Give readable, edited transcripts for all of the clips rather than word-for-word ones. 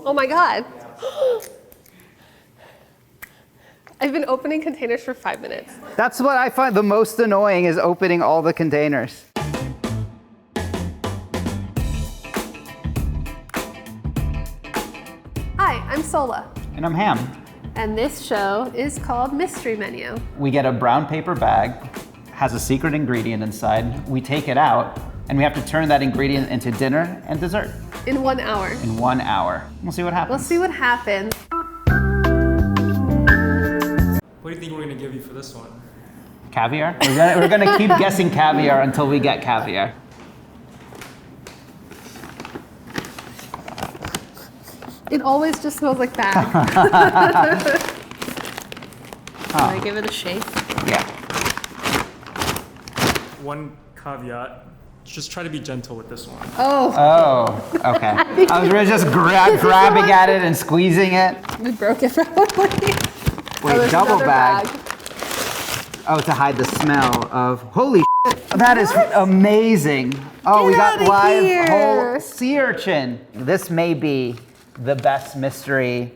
Oh my God. I've been opening containers for 5 minutes. That's what I find the most annoying is opening all the containers. Hi, I'm Sohla. And I'm Ham. And this show is called Mystery Menu. We get a brown paper bag, has a secret ingredient inside. We take it out, and we have to turn that ingredient into dinner and dessert. In 1 hour. In 1 hour. We'll see what happens. We'll see what happens. What do you think we're gonna give you for this one? Caviar? We're gonna keep guessing caviar until we get caviar. It always just smells like bag. Can I give it a shake? Yeah. One caveat, just try to be gentle with this one. Oh, okay. I was really just grabbing at it and squeezing it. We broke it probably. Wait, there's double another bag. Oh, to hide the smell of, holy shit, that is amazing. Oh, we got outta live here. whole sea urchin. This may be the best mystery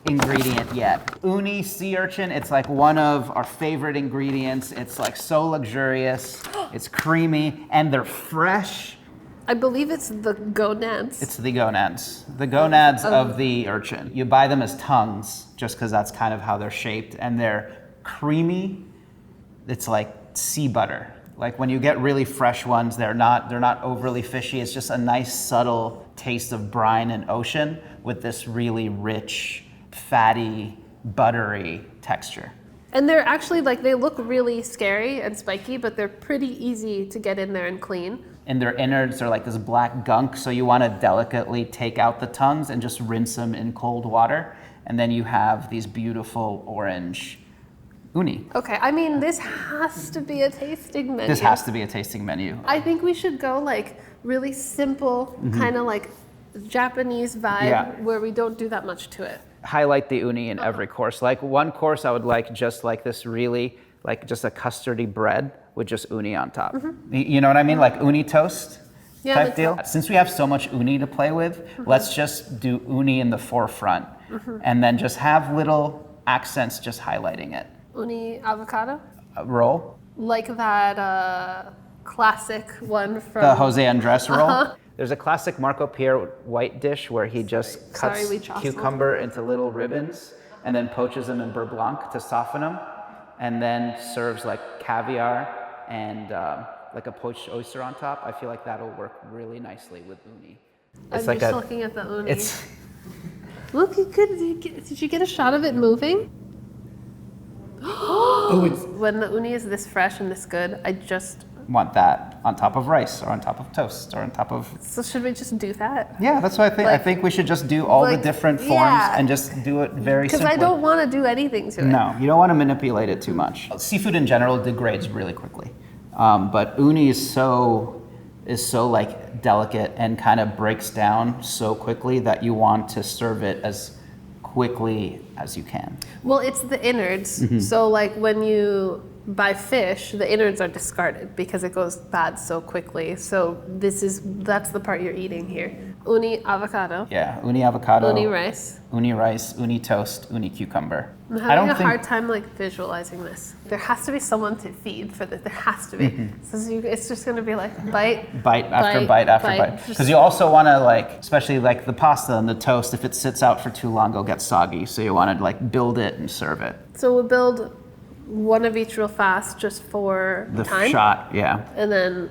ingredient yet. Uni sea urchin, it's like one of our favorite ingredients. It's like so luxurious, it's creamy, and they're fresh. I believe it's the gonads. It's the gonads. The gonads of the urchin. You buy them as tongues, just because that's kind of how they're shaped, and they're creamy. It's like sea butter. Like when you get really fresh ones, they're not overly fishy. It's just a nice subtle taste of brine and ocean with this really rich, fatty, buttery texture. And they're actually like, they look really scary and spiky, but they're pretty easy to get in there and clean. And their innards are like this black gunk, so you want to delicately take out the tongues and just rinse them in cold water. And then you have these beautiful orange uni. Okay, I mean, this has to be a tasting menu. This has to be a tasting menu. I think we should go like really simple, kind of like Japanese vibe, where we don't do that much to it. Highlight the uni in every course. Like one course I would like just like this really, like just a custardy bread with just uni on top. You know what I mean? Like uni toast type deal. Since we have so much uni to play with, let's just do uni in the forefront and then just have little accents just highlighting it. Uni avocado? Roll. Like that classic one from... The Jose Andres roll. There's a classic Marco Pierre white dish where he just cuts cucumber into little ribbons and then poaches them in beurre blanc to soften them, and then serves like caviar and like a poached oyster on top. I feel like that'll work really nicely with uni. I'm like just looking at the uni. Look, did you get a shot of it moving? When the uni is this fresh and this good, I just want that on top of rice or on top of toast or on top of... So should we just do that? Yeah, that's what I think. Like, I think we should just do all the different forms and just do it very simply. Because I don't want to do anything to it. No, you don't want to manipulate it too much. Seafood in general degrades really quickly. But uni is so like delicate and kind of breaks down so quickly that you want to serve it as quickly as you can. Well, it's the innards. So like when you buy fish, the innards are discarded because it goes bad so quickly. So that's the part you're eating here. Uni avocado. Yeah, uni avocado. Uni rice. Uni rice, uni toast, uni cucumber. I'm having a hard time like visualizing this. There has to be someone to feed for this. There has to be. So it's just going to be like bite after bite. Because you also want to like, especially like the pasta and the toast, if it sits out for too long, it'll get soggy. So you want to like build it and serve it. So we'll build one of each real fast just for the time. Shot, yeah. And then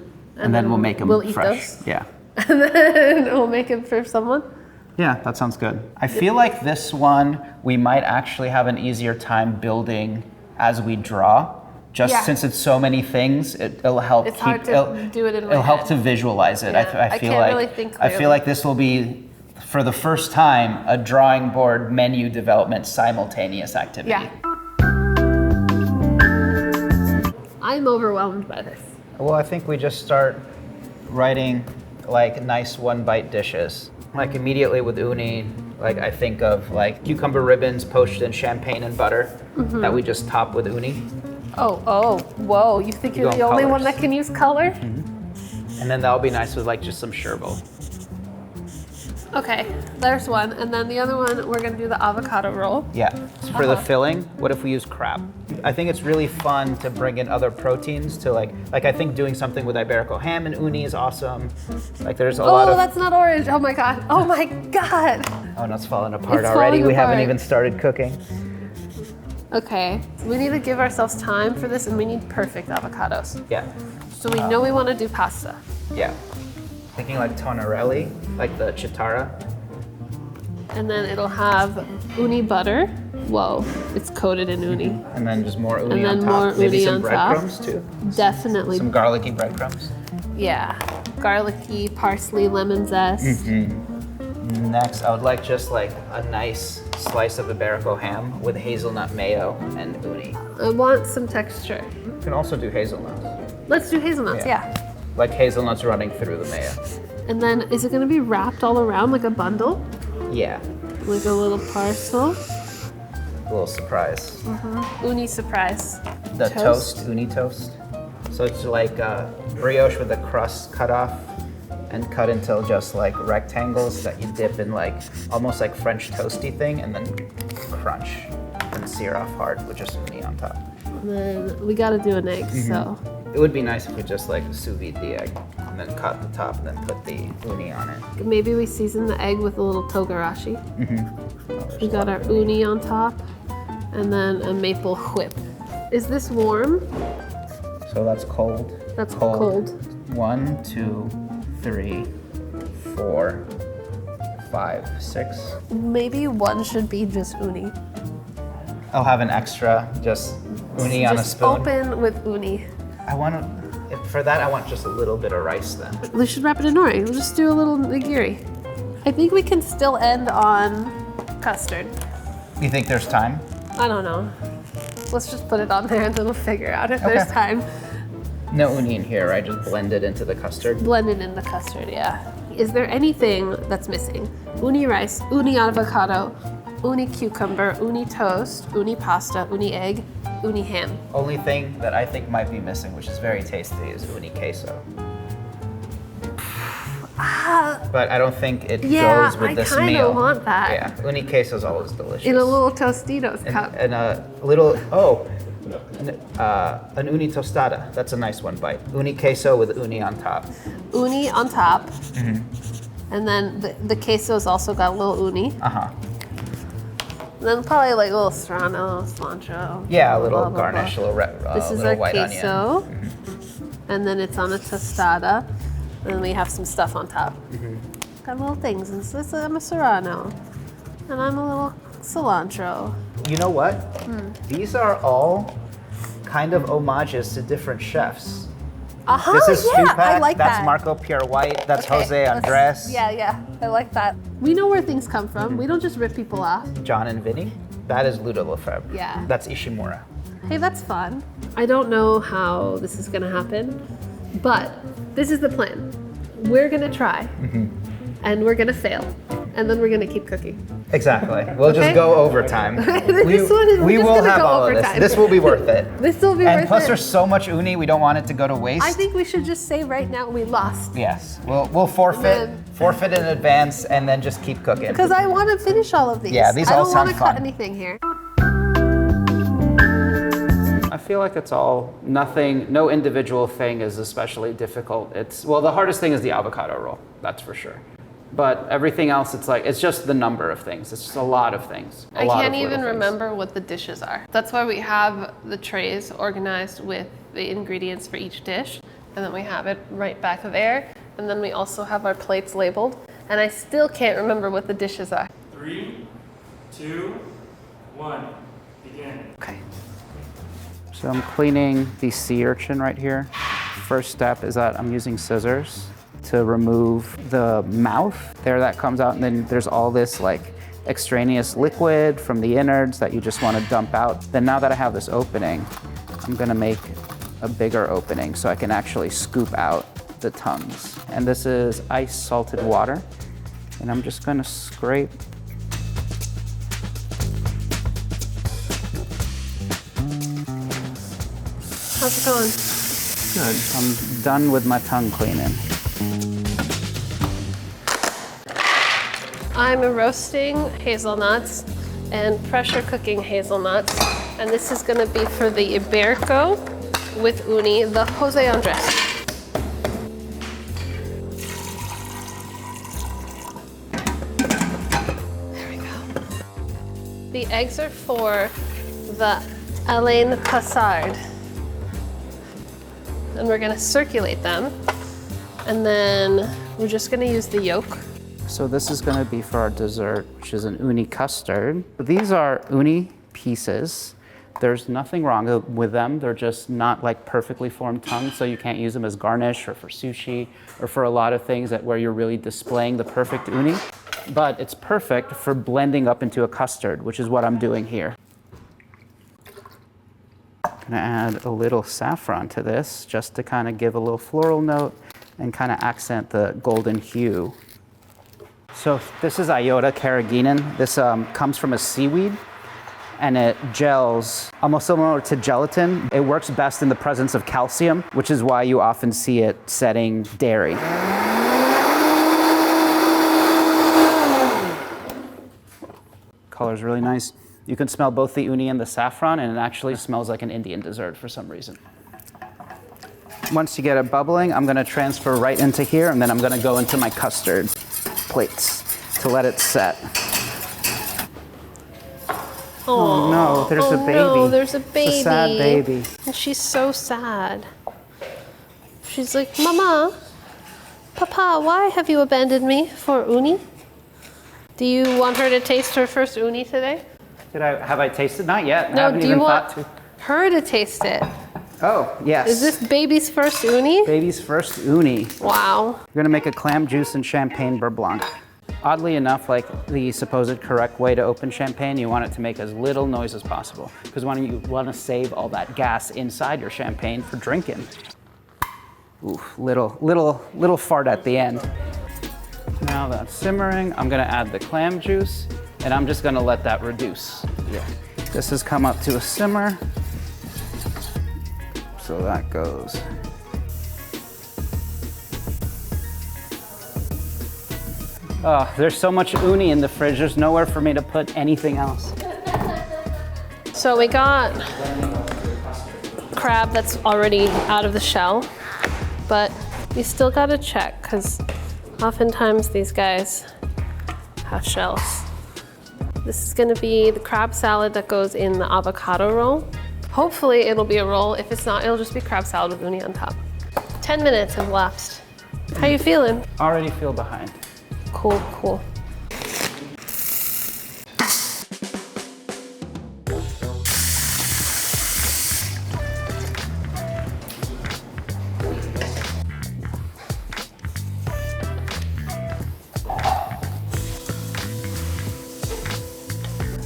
we'll make them fresh. Those. Yeah. And then we'll make it for someone. Yeah, that sounds good. I feel like this one, we might actually have an easier time building as we draw. Since it's so many things, it'll help. It's hard to do it in my It'll help head. to visualize it. Yeah. I feel like this will be, for the first time, a drawing board menu development simultaneous activity. Yeah. I'm overwhelmed by this. Well, I think we just start writing like nice one-bite dishes. Like immediately with uni, like I think of like cucumber ribbons poached in champagne and butter that we just top with uni. Whoa, you think you're the only one that can use color? And then that'll be nice with like just some sherbet. Okay, there's one. And then the other one, we're gonna do the avocado roll. Yeah. So for the filling, what if we use crab? I think it's really fun to bring in other proteins to like I think doing something with Iberico ham and uni is awesome. Like there's a lot Oh, of. that's not orange. Oh my God. Oh my God. Oh no, it's falling apart It's already. falling We haven't apart. even started cooking. Okay, we need to give ourselves time for this and we need perfect avocados. Yeah. So we know we wanna do pasta. Yeah. Thinking like tonarelli, like the chitara. And then it'll have uni butter. Whoa, it's coated in uni. And then just more uni And then on top. more Maybe uni some on top. breadcrumbs too. Definitely, Some garlicky breadcrumbs. yeah. Garlicky, parsley, lemon zest. Next, I would like just like a nice slice of Iberico ham with hazelnut mayo and uni. I want some texture. You can also do hazelnuts. Let's do hazelnuts, Yeah. yeah. Like hazelnuts running through the mayo. And then is it gonna be wrapped all around like a bundle? Yeah. Like a little parcel? A little surprise. Uni surprise. The toast, uni toast. So it's like brioche with the crust cut off and cut into just like rectangles that you dip in like almost like French toasty thing and then crunch and sear off hard with just uni on top. And then we gotta do an egg, so. It would be nice if we just like sous vide the egg and then cut the top and then put the uni on it. Maybe we season the egg with a little togarashi. Oh, We got our uni on top and then a maple whip. Is this warm? So that's cold. That's cold. 1, 2, 3, 4, 5, 6. Maybe one should be just uni. I'll have an extra, just uni on a Just spoon. open with uni. I want to, for that, I want just a little bit of rice then. We should wrap it in nori. We'll just do a little nigiri. I think we can still end on custard. You think there's time? I don't know. Let's just put it on there and then we'll figure out if there's Okay. time. No uni in here, right? Just blend it into the custard. Blend it in the custard, yeah. Is there anything that's missing? Uni rice, uni avocado, uni cucumber, uni toast, uni pasta, uni egg, uni ham. Only thing that I think might be missing, which is very tasty, is uni queso. But I don't think it Yeah, goes with I this kinda meal. want that. Yeah, uni queso is always delicious. In a little Tostitos cup. And a little, an uni tostada. That's a nice one bite. Uni queso with uni on top. Uni on top. And then the queso's also got a little uni. Uh-huh. And then probably like a little serrano, cilantro. Yeah, a blah, little blah, blah, garnish, blah. a little, This is little our white queso. onion. And then it's on a tostada. And then we have some stuff on top. Got little things. And so I'm a serrano. And I'm a little cilantro. You know what? These are all kind of homages to different chefs. This is yeah, Stupak, I like that's that. Marco Pierre White, that's Okay, Jose let's- Andres, Yeah, I like that. We know where things come from. We don't just rip people off. John and Vinny. That is Ludo Lefebvre. Yeah. That's Ishimura. Hey, that's fun. I don't know how this is gonna happen, but this is the plan. We're gonna try, and we're gonna fail, and then we're gonna keep cooking. Exactly. We'll Okay. just go overtime. This one is- we're we just will gonna have go all of this. overtime. This will be worth it. This will be And worth plus, it. there's so much uni, we don't want it to go to waste. I think we should just say right now we lost. Yes, we'll forfeit in advance, and then just keep cooking. Because I want to finish all of these. Yeah, these I all don't want to sound cut fun. anything here. I feel like it's all nothing. No individual thing is especially difficult. The hardest thing is the avocado roll. That's for sure. But everything else, it's just the number of things. It's just a lot of things. I can't even remember what the dishes are. That's why we have the trays organized with the ingredients for each dish, and then we have it right back of air, and then we also have our plates labeled, and I still can't remember what the dishes are. 3, 2, 1. Begin. Okay. So I'm cleaning the sea urchin right here. First step is that I'm using scissors to remove the mouth there that comes out, and then there's all this like extraneous liquid from the innards that you just want to dump out. Then now that I have this opening, I'm gonna make a bigger opening so I can actually scoop out the tongues. And this is ice salted water, and I'm just gonna scrape. How's it going? Good. I'm done with my tongue cleaning. I'm roasting hazelnuts and pressure cooking hazelnuts. And this is gonna be for the Iberico with uni, the Jose Andres. There we go. The eggs are for the Alain Passard. And we're gonna circulate them. And then we're just gonna use the yolk. So this is gonna be for our dessert, which is an uni custard. These are uni pieces. There's nothing wrong with them. They're just not like perfectly formed tongues, so you can't use them as garnish or for sushi or for a lot of things where you're really displaying the perfect uni. But it's perfect for blending up into a custard, which is what I'm doing here. I'm gonna add a little saffron to this just to kind of give a little floral note and kind of accent the golden hue. So this is Iota carrageenan. This comes from a seaweed and it gels almost similar to gelatin. It works best in the presence of calcium, which is why you often see it setting dairy. Color's really nice. You can smell both the uni and the saffron, and it actually smells like an Indian dessert for some reason. Once you get it bubbling, I'm gonna transfer right into here, and then I'm gonna go into my custard plates to let it set. Oh no, there's a baby. No, there's a baby. It's a sad baby. And she's so sad. She's like, Mama, Papa, why have you abandoned me for uni? Do you want her to taste her first uni today? Have I tasted? Not yet. No, I haven't do even you want thought to. her to taste it? Oh, yes. Is this baby's first uni? Baby's first uni. Wow. We're gonna make a clam juice and champagne beurre blanc. Oddly enough, like the supposed correct way to open champagne, you want it to make as little noise as possible because you want to save all that gas inside your champagne for drinking. Ooh, little fart at the end. Now that's simmering, I'm gonna add the clam juice and I'm just gonna let that reduce. Yeah. This has come up to a simmer. So that goes. Oh, there's so much uni in the fridge, there's nowhere for me to put anything else. So we got crab that's already out of the shell, but you still gotta check because oftentimes these guys have shells. This is gonna be the crab salad that goes in the avocado roll. Hopefully it'll be a roll. If it's not, it'll just be crab salad with uni on top. 10 minutes have elapsed. How you feeling? Already feel behind. Cool, cool.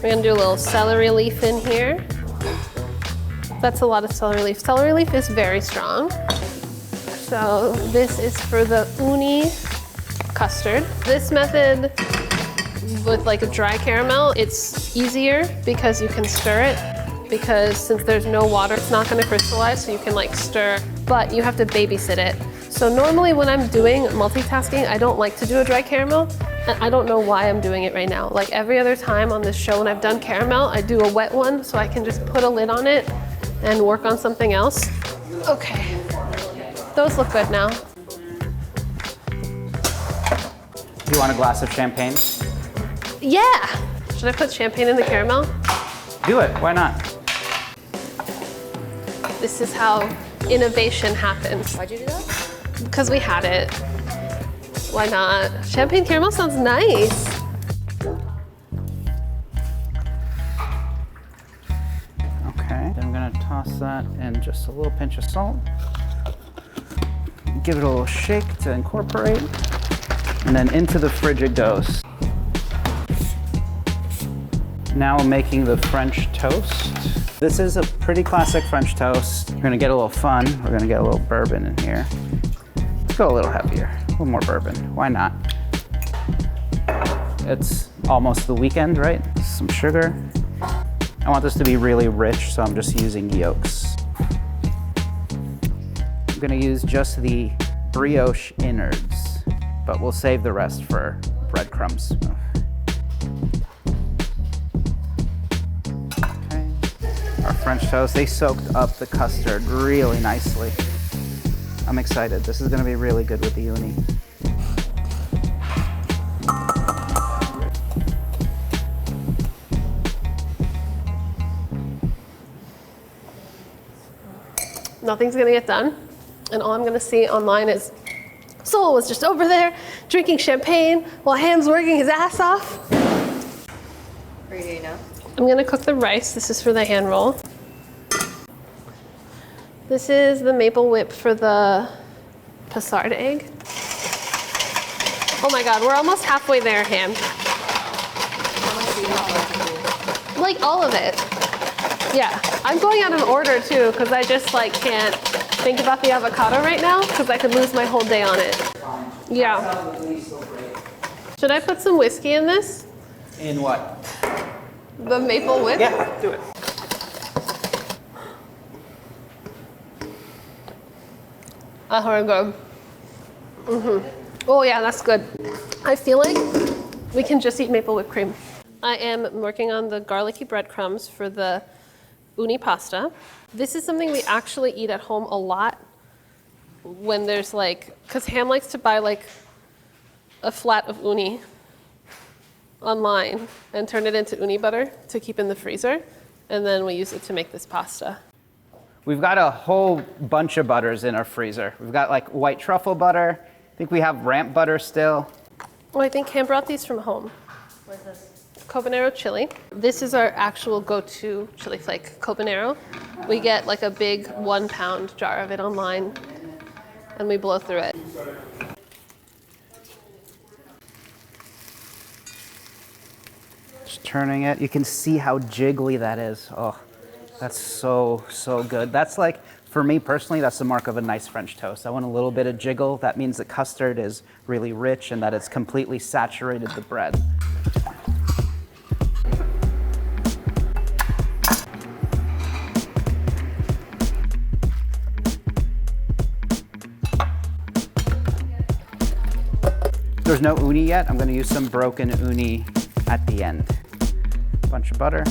We're gonna do a little celery leaf in here. That's a lot of celery leaf. Celery leaf is very strong. So this is for the uni custard. This method with like a dry caramel, it's easier because you can stir it because since there's no water, it's not gonna crystallize, so you can like stir, but you have to babysit it. So normally when I'm doing multitasking, I don't like to do a dry caramel, and I don't know why I'm doing it right now. Like every other time on this show when I've done caramel, I do a wet one so I can just put a lid on it and work on something else. Okay, those look good now. Do you want a glass of champagne? Yeah! Should I put champagne in the caramel? Do it, why not? This is how innovation happens. Why'd you do that? Because we had it. Why not? Champagne caramel sounds nice. Okay, then I'm gonna toss that in just a little pinch of salt. Give it a little shake to incorporate. And then into the fridge it goes. Now I'm making the French toast. This is a pretty classic French toast. We're gonna get a little fun. We're gonna get a little bourbon in here. Let's go a little heavier, a little more bourbon. Why not? It's almost the weekend, right? Some sugar. I want this to be really rich, so I'm just using yolks. I'm gonna use just the brioche innards, but we'll save the rest for breadcrumbs. Okay. Our French toast, they soaked up the custard really nicely. I'm excited. This is gonna be really good with the uni. Nothing's gonna get done, and all I'm gonna see online is Sohla was just over there drinking champagne while Ham's working his ass off. What are you doing now? I'm gonna cook the rice. This is for the hand roll. This is the maple whip for the passard egg. Oh my god, we're almost halfway there, Ham. How much do you want to do? Like all of it. Yeah, I'm going out of order too because I just like can't think about the avocado right now because I could lose my whole day on it. Yeah. Should I put some whiskey in this? In what? The maple whip? Yeah, do it. That's very good. Oh yeah, that's good. I feel like we can just eat maple whipped cream. I am working on the garlicky breadcrumbs for the uni pasta. This is something we actually eat at home a lot when there's like, because Ham likes to buy like a flat of uni online and turn it into uni butter to keep in the freezer, and then we use it to make this pasta. We've got a whole bunch of butters in our freezer. We've got like white truffle butter. I think we have ramp butter still. Oh, I think Ham brought these from home. What is this? Cobanero chili. This is our actual go-to chili flake, Cobanero. We get like a big 1 pound jar of it online and we blow through it. Just turning it. You can see how jiggly that is. Oh, that's so, so good. That's like, for me personally, that's the mark of a nice French toast. I want a little bit of jiggle. That means the custard is really rich and that it's completely saturated the bread. There's no uni yet. I'm gonna use some broken uni at the end. Bunch of butter.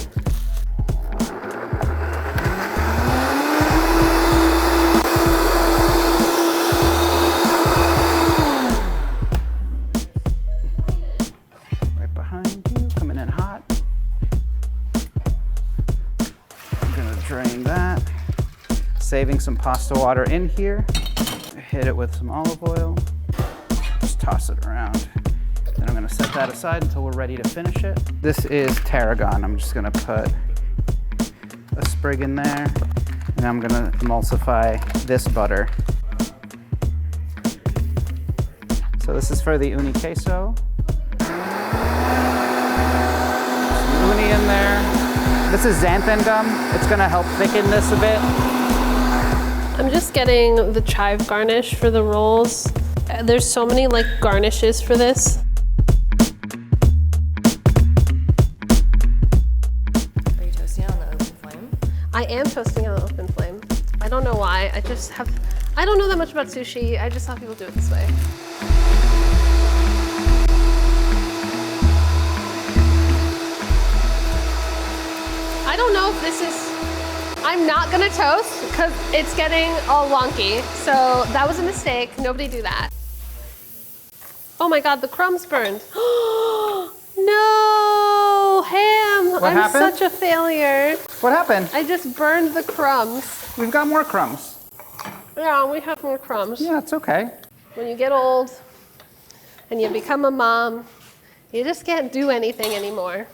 Right behind you, coming in hot. I'm gonna drain that. Saving some pasta water in here. Hit it with some olive oil. Toss it around. Then I'm gonna set that aside until we're ready to finish it. This is tarragon. I'm just gonna put a sprig in there, and I'm gonna emulsify this butter. So this is for the uni queso. Some uni in there. This is xanthan gum. It's gonna help thicken this a bit. I'm just getting the chive garnish for the rolls. There's so many like garnishes for this. Are you toasting it on the open flame? I am toasting on an open flame. I don't know why. I don't know that much about sushi. I just saw people do it this way. I don't know if this is, I'm not gonna toast because it's getting all wonky. So that was a mistake. Nobody do that. Oh my God, the crumbs burned. No, Ham, What happened? I'm such a failure. What happened? I just burned the crumbs. We've got more crumbs. Yeah, we have more crumbs. Yeah, it's okay. When you get old and you become a mom, you just can't do anything anymore.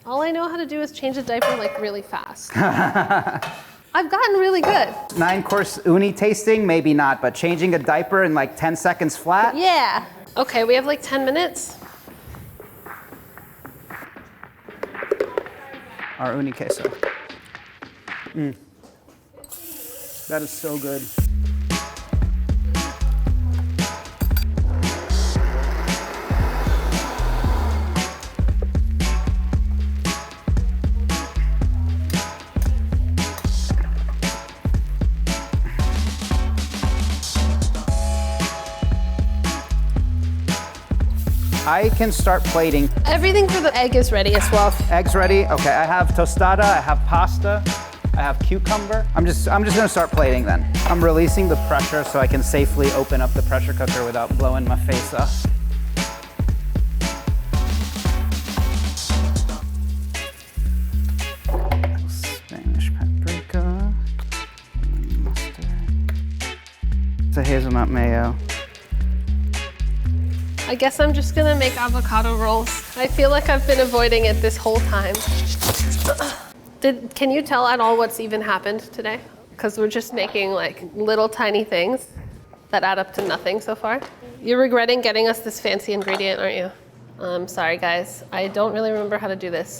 All I know how to do is change a diaper like really fast. I've gotten really good. 9-course uni tasting, maybe not, but changing a diaper in like 10 seconds flat? Yeah. Okay, we have like 10 minutes. Our uni queso. That is so good. I can start plating. Everything for the egg is ready as well. Eggs ready? Okay, I have tostada, I have pasta, I have cucumber. I'm just gonna start plating then. I'm releasing the pressure so I can safely open up the pressure cooker without blowing my face up. Spanish paprika, mustard. It's a hazelnut mayo. I guess I'm just gonna make avocado rolls. I feel like I've been avoiding it this whole time. Can you tell at all what's even happened today? Because we're just making like little tiny things that add up to nothing so far. You're regretting getting us this fancy ingredient, aren't you? Sorry guys, I don't really remember how to do this.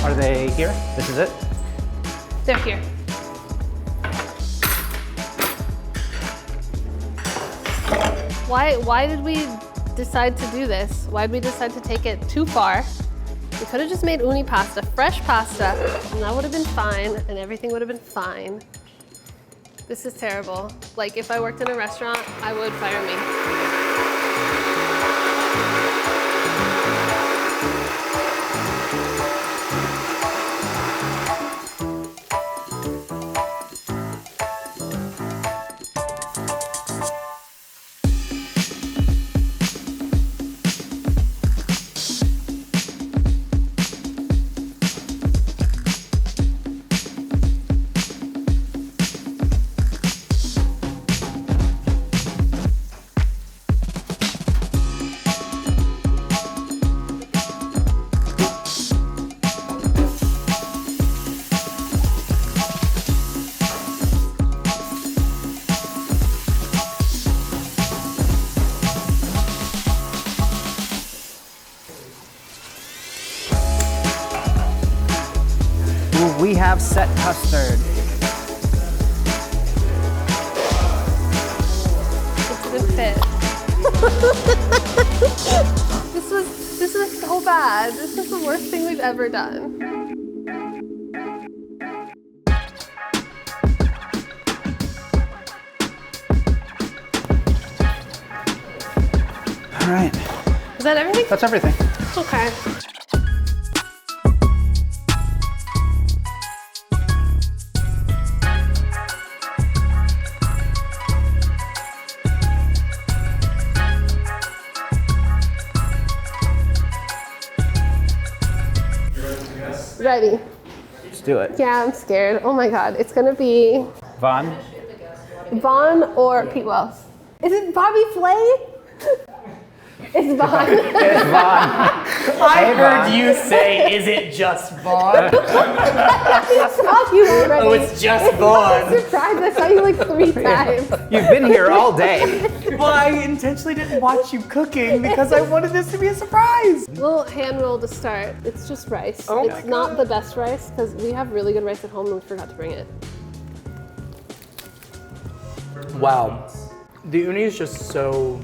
Are they here? This is it? They're here. Why did we decide to do this? Why did we decide to take it too far? We could have just made uni pasta, fresh pasta, and that would have been fine, and everything would have been fine. This is terrible. Like, if I worked in a restaurant, I would fire me. We have set custard. It didn't fit. This was so bad. This is the worst thing we've ever done. All right. Is that everything? That's everything. Okay. Ready. Let's do it. Yeah, I'm scared. Oh my God. It's gonna be Vaughn? Vaughn or Pete Wells. Is it Bobby Flay? It's Vaughn. It's Vaughn. I heard you say, is it just Vaughn? I saw you already. Oh, it's just Vaughn. I'm surprised. I saw you like 3 times. You've been here all day. Well, I intentionally didn't watch you cooking because I wanted this to be a surprise. Little hand roll to start. It's just rice. Oh my It's not the best rice because we have really good rice at home and we forgot to bring it. Wow. The uni is just so,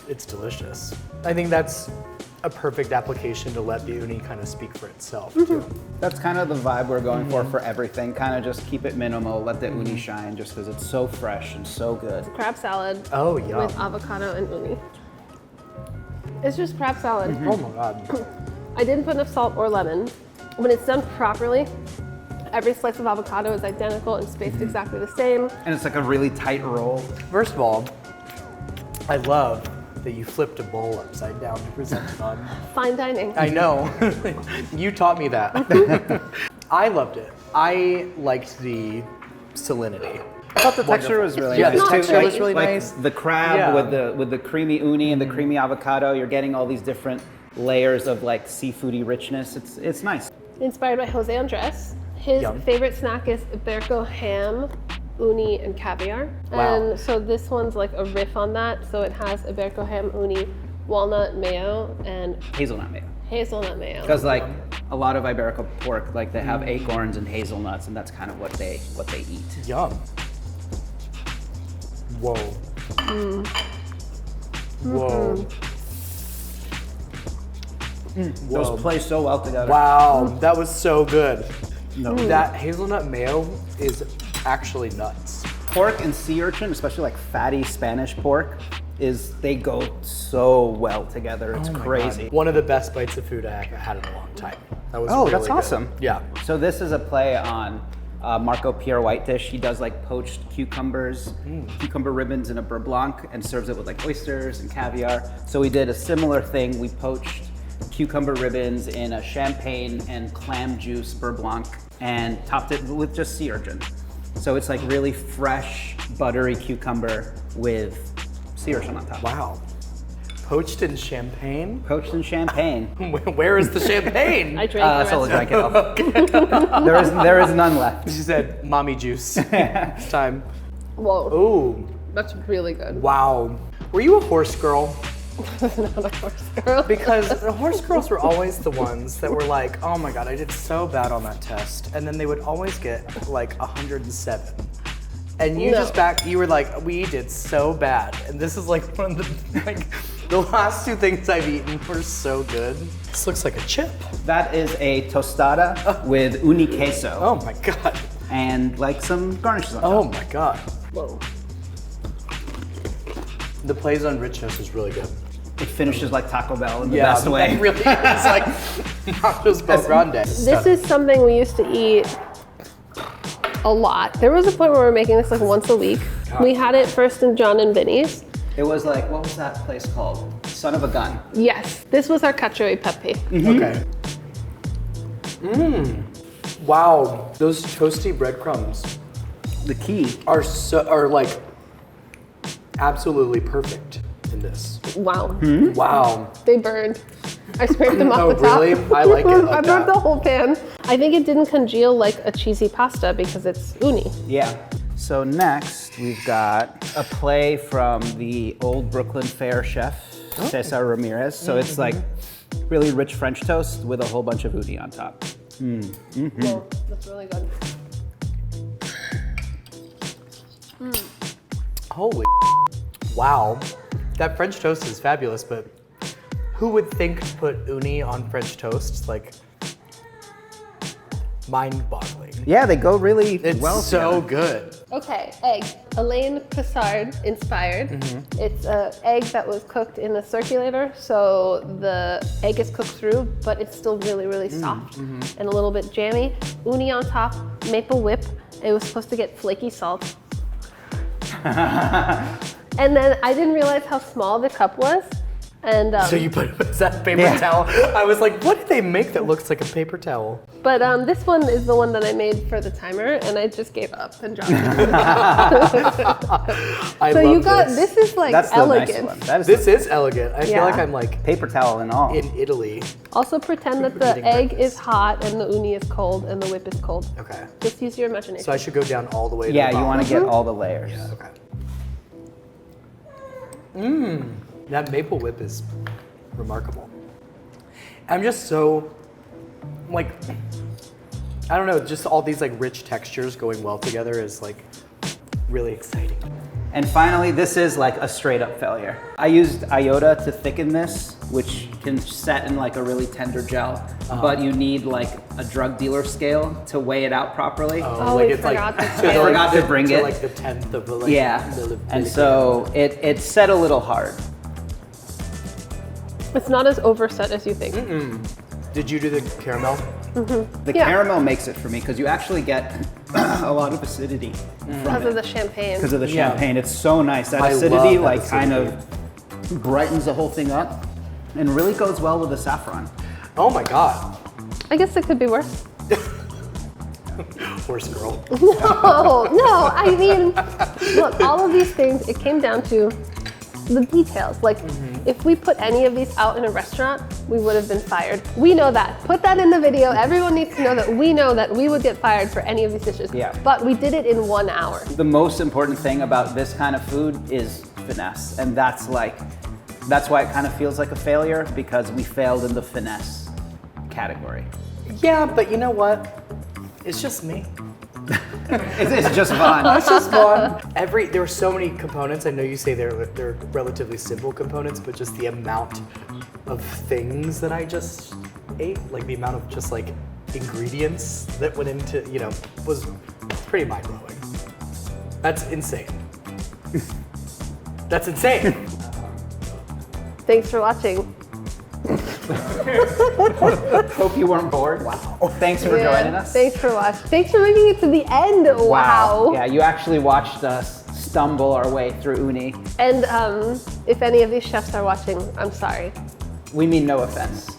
it's delicious. I think that's a perfect application to let the uni kind of speak for itself, too. That's kind of the vibe we're going for everything. Kind of just keep it minimal, let the uni shine just because it's so fresh and so good. Crab salad Oh, yum. with avocado and uni. It's just crab salad. Oh my God. I didn't put enough salt or lemon. When it's done properly, every slice of avocado is identical and spaced exactly the same. And it's like a really tight roll. First of all, I love that you flipped a bowl upside down to present it on. Fine dining. I know. You taught me that. I loved it. I liked the salinity. I thought the texture was really Yeah, nice the too. texture was really like nice. The crab Yeah. with the creamy uni and the creamy avocado. You're getting all these different layers of like seafoody richness. It's nice. Inspired by Jose Andres. His Yum. favorite snack is Iberico ham, uni, and caviar. Wow. And so this one's like a riff on that. So it has Iberico ham, uni, walnut mayo, and Hazelnut mayo. hazelnut mayo. Because like a lot of Iberico pork, like they have acorns and hazelnuts, and that's kind of what they eat. Yum. Whoa. Whoa. Those play so well together. Wow, that was so good. No. That hazelnut mayo is actually nuts. Pork and sea urchin, especially like fatty Spanish pork, they go so well together. It's Oh my crazy. God. One of the best bites of food I had in a long time. That was Oh, really that's good. awesome. Yeah. So this is a play on Marco Pierre white dish. He does like poached cucumbers, cucumber ribbons in a beurre blanc, and serves it with like oysters and caviar. So we did a similar thing. We poached cucumber ribbons in a champagne and clam juice beurre blanc and topped it with just sea urchin. So it's like really fresh, buttery cucumber with sea urchin on top. Wow. Poached in champagne? Poached in champagne. Where is the champagne? I drank the Sohla rest. drank it all. There is none left. She said, mommy juice. It's time. Whoa, Ooh, that's really good. wow. Were you a horse girl? Not a horse girl. Because the horse girls were always the ones that were like, oh my God, I did so bad on that test. And then they would always get like 107. And you No. you were like, we did so bad. And this is like one of the, like, the last two things I've eaten were so good. This looks like a chip. That is a tostada with uni queso Oh my God. and like some garnishes on top. Oh my God. Whoa. The plays on richness is really good. It finishes like Taco Bell in the best way. It really is like nachos Bel Grande. This is something we used to eat a lot. There was a point where we were making this like once a week. We had it first in John and Vinny's. It was like, what was that place called? Son of a Gun. Yes, this was our cacio e pepe. Okay. Wow, those toasty breadcrumbs The key. are like absolutely perfect in this. Wow, Wow. they burned. I scraped them off Oh, the top. really? I like it like I burnt that. the whole pan. I think it didn't congeal like a cheesy pasta because it's uni. Yeah. So next we've got a play from the old Brooklyn Fair chef, Cesar Ramirez. So it's like really rich French toast with a whole bunch of uni on top. Whoa, that's really good. Holy wow. That French toast is fabulous, but who would think to put uni on French toast? Like, mind-boggling. Yeah, they go really It's well so together. good. Okay, egg. Elaine Cassard inspired. It's an egg that was cooked in a circulator, so the egg is cooked through, but it's still really, really soft and a little bit jammy. Uni on top, maple whip. It was supposed to get flaky salt. And then I didn't realize how small the cup was. And So you put is that paper towel? I was like, what did they make that looks like a paper towel? but this one is the one that I made for the timer, and I just gave up and dropped it. I So love you got this. this is like That's the elegant. nice one. That is This is elegant. I feel Yeah. like I'm like paper towel and all. in Italy. Also pretend that People the eating egg breakfast. is hot and the uni is cold and the whip is cold. Okay. Just use your imagination. So I should go down all the way to Yeah, the you bottom. want to get all the layers. Yeah, okay. That maple whip is remarkable. I'm just so, like, I don't know, just all these like rich textures going well together is like really exciting. And finally, this is like a straight up failure. I used iota to thicken this, which can set in like a really tender gel, but you need like a drug dealer scale to weigh it out properly. Oh, like we it's like forgot to to scale. the- Forgot to bring it. like the 10th of a like Yeah, and so it set a little hard. It's not as overset as you think. Did you do the caramel? The Yeah. caramel makes it for me because you actually get a lot of acidity Because of the champagne. because of the Yeah. champagne. It's so nice. That I acidity love that like kind acidity. of brightens the whole thing up and really goes well with the saffron. Oh my God. I guess it could be worse. Horse girl. Oh, no, I mean, look, all of these things, it came down to the details. Like, if we put any of these out in a restaurant, we would have been fired. We know that. Put that in the video. Everyone needs to know that we know that we would get fired for any of these dishes. Yeah. But we did it in 1 hour. The most important thing about this kind of food is finesse, and that's why it kind of feels like a failure because we failed in the finesse category. Yeah, but you know what? It's just me. It's just fun. That's just fun. There were so many components. I know you say they're relatively simple components, but just the amount of things that I just ate, like the amount of just like ingredients that went into, was pretty mind blowing. That's insane. That's insane. Thanks for watching. Hope you weren't bored. Wow. Thanks for joining us. Thanks for watching. Thanks for making it to the end. Wow. Yeah, you actually watched us stumble our way through uni. And if any of these chefs are watching, I'm sorry. We mean no offense.